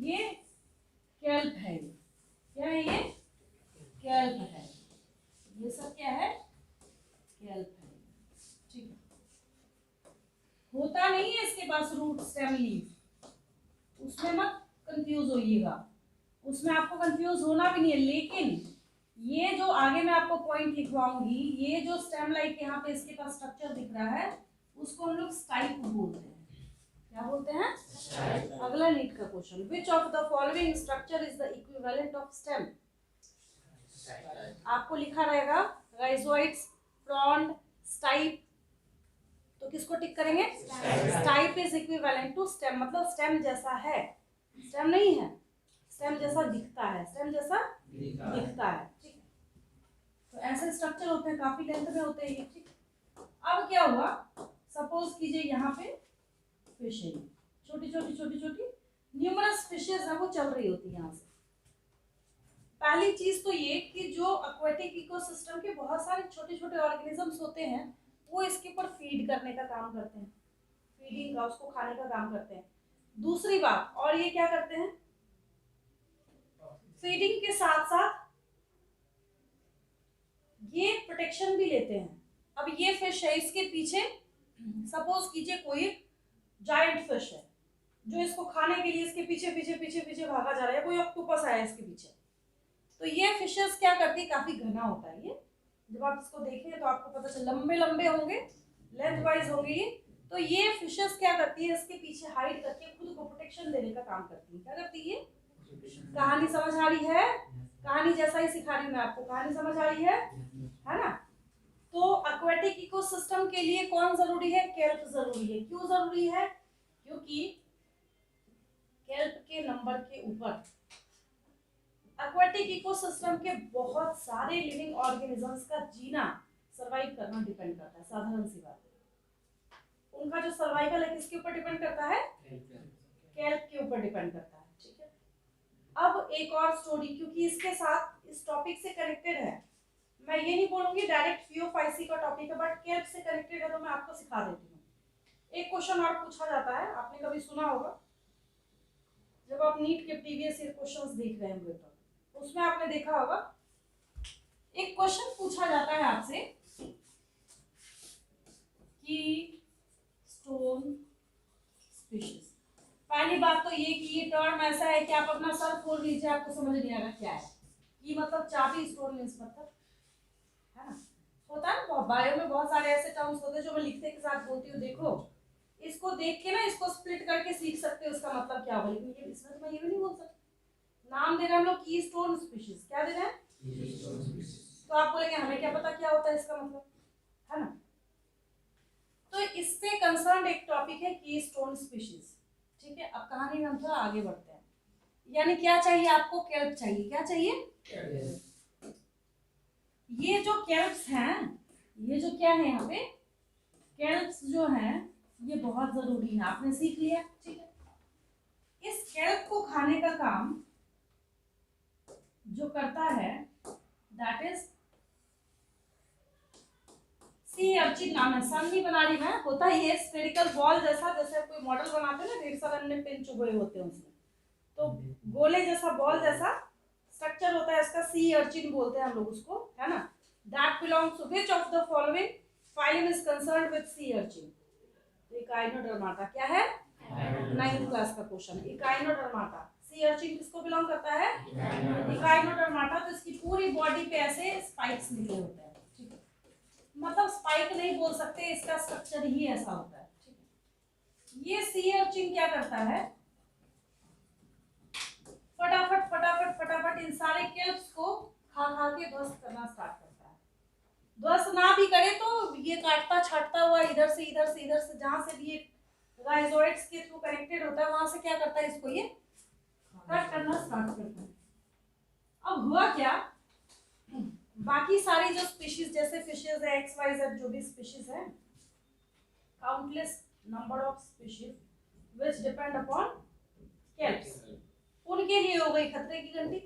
ये कैल्प है, क्या है ये? कैल्प है। ये सब क्या है? कैल्प है। ठीक है, होता नहीं है इसके पास रूट स्टेम लीफ, उसमें मत कंफ्यूज होइएगा, उसमें आपको कंफ्यूज होना भी नहीं है। लेकिन ये जो आगे मैं आपको पॉइंट लिखवाऊंगी, ये जो स्टेम लाइक यहाँ पे इसके पास स्ट्रक्चर दिख रहा है, उसको हम लोग स्टाइप बोलते हैं। क्या बोलते हैं? अगला नीट का question, which of the following structure is the equivalent of stem? आपको लिखा रहेगा राइजोइड्स, फ्रॉन्ड, स्टाइप, तो किसको टिक करेंगे? Stipe is equivalent to stem, मतलब स्टेम जैसा है, स्टेम नहीं है, स्टेम जैसा दिखता है, स्टेम जैसा दिखता है। ठीक है, तो ऐसे स्ट्रक्चर होते हैं, काफी लेंथ में होते हैं ये। ठीक, अब क्या हुआ, सपोज कीजिए यहाँ पे फिश है, छोटी छोटी छोटी छोटी न्यूमरस फिशेस है, वो चल रही होती है यहाँ से। पहली चीज तो ये कि जो एक्वेटिक इकोसिस्टम के बहुत सारे छोटे छोटे ऑर्गेनिजम्स होते हैं, वो इसके ऊपर फीड करने का काम करते हैं, फीडिंग का, उसको खाने का काम करते हैं। दूसरी बात, और ये क्या करते हैं, फीडिंग के साथ साथ ये प्रोटेक्शन भी लेते हैं। अब ये फिश है, इसके पीछे सपोज कीजिए कोई जायंट फिश है जो इसको खाने के लिए इसके पीछे पीछे पीछे पीछे भागा जा रहा है, कोई ऑक्टोपस आया इसके पीछे, तो ये फिशेस क्या करती है, काफी घना होता है ये, जब आप इसको देखेंगे तो आपको पता चल, लंबे लंबे होंगे, लेंथ वाइज होंगे ये, तो ये फिशेस क्या करती है, इसके पीछे हाइड करके खुद को प्रोटेक्शन देने का काम करती है। क्या करती है? कहानी समझ आ रही है? कहानी जैसा ही सिखा रही हूँ मैं आपको, कहानी समझ आ रही है ना? तो एक्वेटिक इकोसिस्टम के लिए कौन जरूरी है? केल्प जरूरी है। क्यों जरूरी है? क्योंकि केल्प के नंबर के ऊपर एक्वेटिक इकोसिस्टम के बहुत सारे लिविंग ऑर्गेनिजम्स का जीना, सरवाइव करना डिपेंड करता है। साधारण सी बात है, उनका जो सर्वाइवल है किसके ऊपर डिपेंड करता है? केल्प के ऊपर डिपेंड करता है। ठीक है, अब एक और स्टोरी, क्योंकि इसके साथ, इस टॉपिक से कनेक्टेड है, मैं ये नहीं बोलूंगी डायरेक्ट फियोफाइसी का टॉपिक है, बट केल्प से कनेक्टेड है, तो मैं आपको सिखा देती हूँ। एक क्वेश्चन और पूछा जाता है, आपने कभी सुना होगा, जब आप नीट के प्रीवियस ईयर क्वेश्चंस देख रहे होंगे तो उसमें आपने देखा होगा, एक क्वेश्चन पूछा जाता है आपसे कि स्टोन स्पीशीज। पहली बात तो ये कि ये टर्म ऐसा है कि आप अपना सर खोल लीजिए, आपको समझ नहीं आ रहा क्या है कि, मतलब चाबी स्टोन मींस मतलब, है ना? होता है ना, बायो में बहुत सारे ऐसे टर्म्स होते हैं जो मैं लिखते के साथ बोलती हूँ, देखो इसको देख के ना, इसको स्प्लिट करके सीख सकते हो उसका मतलब क्या होगा, लेकिन ये इसमें तो मैं ये भी नहीं बोल सकती। नाम दे रहे हैं हम लोग की स्टोन स्पीशीज, क्या दे रहे हैं? तो आप बोलेंगे हमें क्या पता क्या होता है इसका मतलब, है ना? तो इससे कंसर्न एक टॉपिक है की स्टोन स्पीशीज। ठीक है, अब कहानी में हम थोड़ा आगे बढ़ते हैं। यानी क्या चाहिए आपको? केल्प चाहिए। क्या चाहिए? ये जो केल्प्स हैं, ये जो क्या है यहाँ पे, केल्प्स जो हैं, ये बहुत जरूरी है, आपने सीख लिया। ठीक है, इस केल्प को खाने का काम जो करता है, दैट इज सी अर्चिन नाम है। सन नहीं बना रही मैं, होता ही है स्फेरिकल बॉल जैसा, जैसे कोई मॉडल बनाते हैं ना, ढेर सारे अन्य पिन चुभे होते हैं उसमें, तो गोले जैसा, बॉल जैसा स्ट्रक्चर होता है इसका, सी अर्चिन बोलते हैं हम लोग उसको, है ना? That belongs to which of the following phylum is concerned with sea urchin? Echinodermata. क्या है? 9th क्लास का क्वेश्चन, इकाइनोडर्माटा। सी अर्चिन किसको बिलोंग करता है? इकाइनोडर्माटा। तो इसकी पूरी बॉडी पे ऐसे स्पाइक्स निकले होते हैं। ठीक है, मतलब स्पाइक नहीं बोल सकते, इसका स्ट्रक्चर ही ऐसा होता है। ठीक है, ये सी अर्चिन क्या करता है, फटाफट फटाफट फटाफट इन सारे केल्प्स को खा खा के ध्वस्त करना स्टार्ट करता है। ध्वस्त ना भी करे तो ये काटता छाटता हुआ इधर से इधर से इधर से, जहां से भी ये राइजोइड्स के थ्रू कनेक्टेड होता है, वहां से क्या करता है, इसको ये कट करना स्टार्ट करता है। अब हुआ क्या, बाकी सारी जो स्पीशीज जैसे फिशेस है, एक्स वाई जेड जो भी स्पीशीज है, countless number of species which depend upon kelps, उनके लिए हो गई खतरे की घंटी।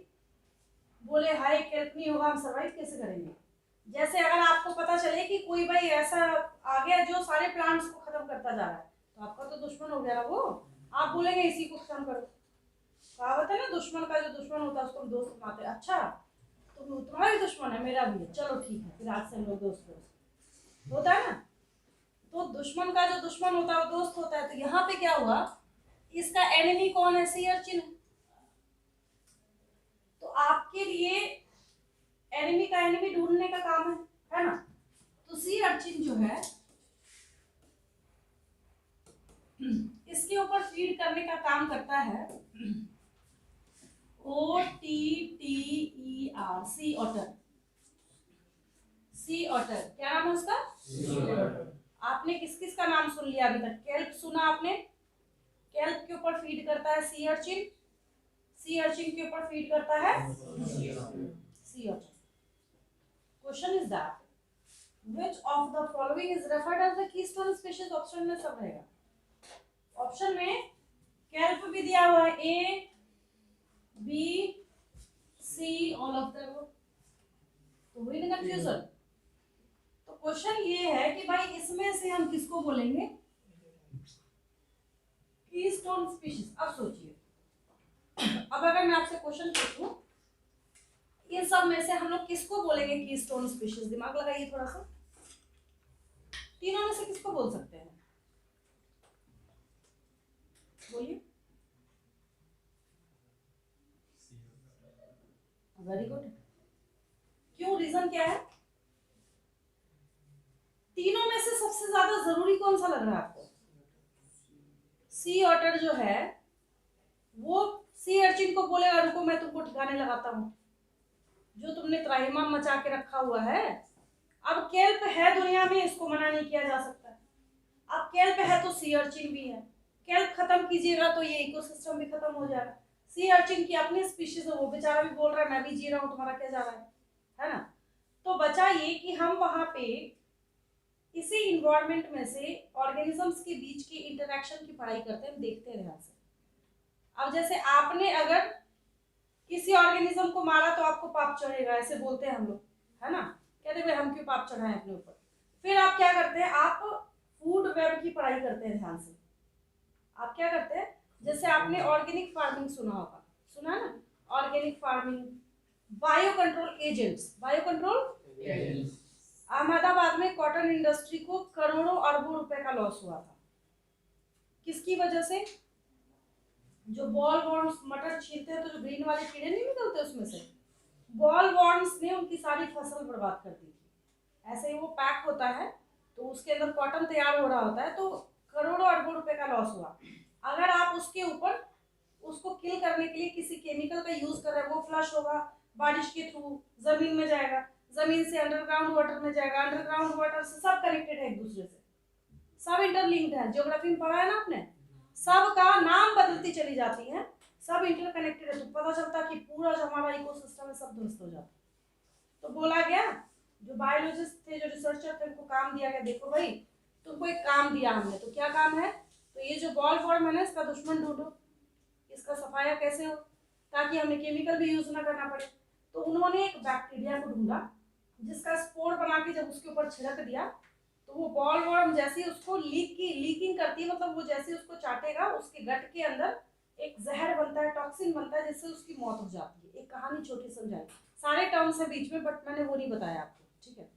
बोले हाय केल्प नहीं होगा, हम सर्वाइव कैसे करेंगे? जैसे अगर आपको पता चले कि कोई भाई ऐसा आ गया जो सारे प्लांट्स को खत्म करता जा रहा है, तो आपका तो दुश्मन हो गया ना वो, आप बोलेंगे इसी को खत्म करो, कहावत है ना, दुश्मन का जो दुश्मन होता है उसको हम दोस्त बनाते हैं। अच्छा तो तुम्हारा भी दुश्मन है, मेरा भी है, चलो ठीक है, फिर आज से हम लोग दोस्त होता है ना। तो दुश्मन का जो दुश्मन होता है वो दोस्त होता है। तो यहाँ पे क्या हुआ, इसका एनिमी कौन है, सी अर्चिन है। तो आपके लिए एनिमी का एनिमी ढूंढने का काम है ना। तो सी अर्चिन जो है इसके ऊपर फीड करने का काम करता है OTTER, सी ऑटर। सी ऑटर क्या नाम है उसका? आपने किस किस का नाम सुन लिया अभी तक? केल्प सुना आपने, केल्प के ऊपर फीड करता है सी अर्चिन, सी अर्चिन के ऊपर फीड करता है sea otter. Question is that which of the following is referred as the keystone species? Option में सब रहेगा। ऑप्शन में केल्प भी दिया हुआ है, A B C all of them, तो हुई ना कंफ्यूजन। तो क्वेश्चन ये है कि भाई इसमें से हम किसको बोलेंगे कीस्टोन स्पीशीज। अब सोचिए, अब अगर मैं आपसे क्वेश्चन पूछूं इन सब में से हम लोग किसको बोलेंगे कीस्टोन स्पीशीज, दिमाग लगाइए थोड़ा सा, तीनों में से किसको बोल सकते हैं, बोलिए। Very good. क्यों, रीजन क्या है? तीनों में से सबसे ज्यादा जरूरी कौन सा लग रहा है आपको? सी ऑटर जो है वो सी अर्चिन को बोलेगा रुको मैं तुमको ठिकाने लगाता हूं, जो तुमने त्राहिमाम मचा के रखा हुआ है। अब केल्प है दुनिया में, इसको मना नहीं किया जा सकता। अब केल्प है तो सी अर्चिन भी है, केल्प खत्म कीजिएगा तो ये इकोसिस्टम भी खत्म हो जाएगा। सी अर्चिन की अपनी स्पीशीज है, वो बेचारा भी बोल रहा है मैं भी जी रहा हूँ, तुम्हारा क्या जा रहा है ना। तो बचा ये कि हम वहां पे इसी इन्वायरमेंट में से ऑर्गेनिजम्स के बीच के इंटरेक्शन की पढ़ाई करते हैं, देखते हैं ध्यान से। अब जैसे आपने अगर किसी ऑर्गेनिज्म को मारा तो आपको पाप चढ़ेगा, ऐसे बोलते हैं हम लोग, है ना, कहते भाई हम क्यों पाप चढ़ाएं अपने ऊपर। फिर आप क्या करते हैं, आप फूड वेब की पढ़ाई करते हैं ध्यान से। आप क्या करते हैं, जैसे आपने ऑर्गेनिक फार्मिंग सुना होगा, सुना ना, organic farming, bio control agents, bio control. Ahmedabad में कॉटन इंडस्ट्री को करोड़ों अरबों रुपए का लॉस हुआ था, किसकी वजह से? जो बॉल वॉर्म्स मटर छीलते हैं तो जो ग्रीन वाले कीड़े नहीं निकलते उसमें से, बॉल वॉर्म्स ने उनकी सारी फसल बर्बाद कर दी थी। ऐसे ही वो पैक होता है तो उसके अंदर कॉटन तैयार हो रहा होता है, तो करोड़ों अरबों रुपए का लॉस हुआ। अगर आप उसके ऊपर उसको किल करने के लिए किसी केमिकल का यूज कर रहे हैं, वो फ्लश होगा बारिश के थ्रू, जमीन में जाएगा, जमीन से अंडरग्राउंड वाटर में जाएगा, अंडरग्राउंड वाटर से सब कनेक्टेड है एक दूसरे से, सब इंटरलिंक्ड है। ज्योग्राफी में पढ़ा है ना आपने, सब का नाम बदलती चली जाती है, सब इंटरकनेक्टेड है, तो पता चलता कि पूरा जो हमारा इकोसिस्टम है सब ध्वस्त हो जाता। तो बोला गया, जो बायोलॉजिस्ट थे, जो रिसर्चर थे, उनको काम दिया गया, देखो भाई तुमको एक काम दिया हमने, तो क्या काम है, तो ये जो बॉल फॉर्म है ना इसका दुश्मन ढूंढो, इसका सफाया कैसे हो ताकि हमें केमिकल भी यूज ना करना पड़े। तो उन्होंने एक बैक्टीरिया को ढूंढा जिसका स्पोर बना के जब उसके ऊपर छिड़क दिया तो वो बॉल वॉर्म जैसे उसको लीकिंग करती है, मतलब वो जैसे उसको चाटेगा उसके गट के अंदर एक जहर बनता है, टॉक्सिन बनता है, जिससे उसकी मौत हो जाती है। एक कहानी छोटी समझाई, सारे टर्म्स है बीच में बट मैंने वो नहीं बताया आपको, ठीक है।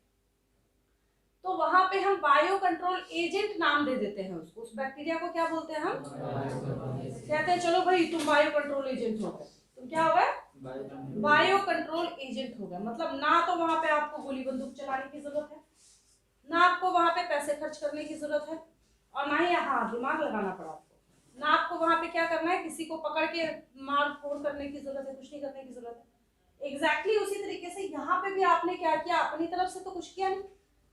तो वहां पे हम बायो कंट्रोल एजेंट नाम दे देते हैं उसको, उस बैक्टीरिया को क्या बोलते हैं हम, कहते हैं चलो भाई तुम बायो कंट्रोल एजेंट हो गए, तुम क्या हो गए, बायो कंट्रोल एजेंट हो गए। मतलब ना तो वहां पे आपको गोली बंदूक चलाने की जरूरत है, ना आपको वहां पे पैसे खर्च करने की जरूरत है, और ना ही हाँ दिमाग लगाना पड़ा आपको, ना आपको वहां पे क्या करना है, किसी को पकड़ के मार फोड़ करने की जरूरत है, कुछ नहीं करने की जरूरत है। एग्जैक्टली उसी तरीके से यहाँ पे भी आपने क्या किया, अपनी तरफ से तो कुछ किया नहीं,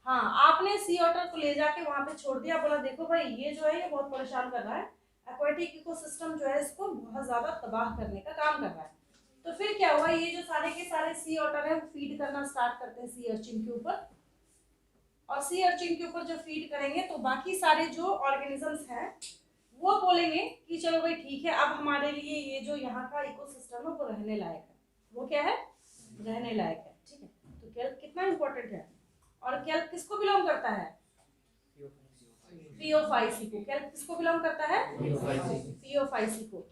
हाँ आपने सी ऑटर को ले जाके वहां पे छोड़ दिया, बोला देखो भाई ये जो है ये बहुत परेशान कर रहा है, एक्वाटिक इकोसिस्टम जो है इसको बहुत ज्यादा तबाह करने का काम कर रहा है। तो फिर क्या हुआ, ये जो सारे के सारे सी ऑटर है वो फीड करना स्टार्ट करते हैं सी अर्चिन के ऊपर, और सी अर्चिन के ऊपर जो फीड करेंगे तो बाकी सारे जो ऑर्गेनिजम्स हैं वो बोलेंगे कि चलो भाई ठीक है, अब हमारे लिए ये जो यहाँ का इकोसिस्टम है वो रहने लायक है, वो क्या है, रहने लायक है, ठीक है। तो केल्प कितना इंपॉर्टेंट है, और केल्प किसको बिलोंग करता है, पियोफाइसी को। केल्प किसको बिलोंग करता है, पियोफाइसी को।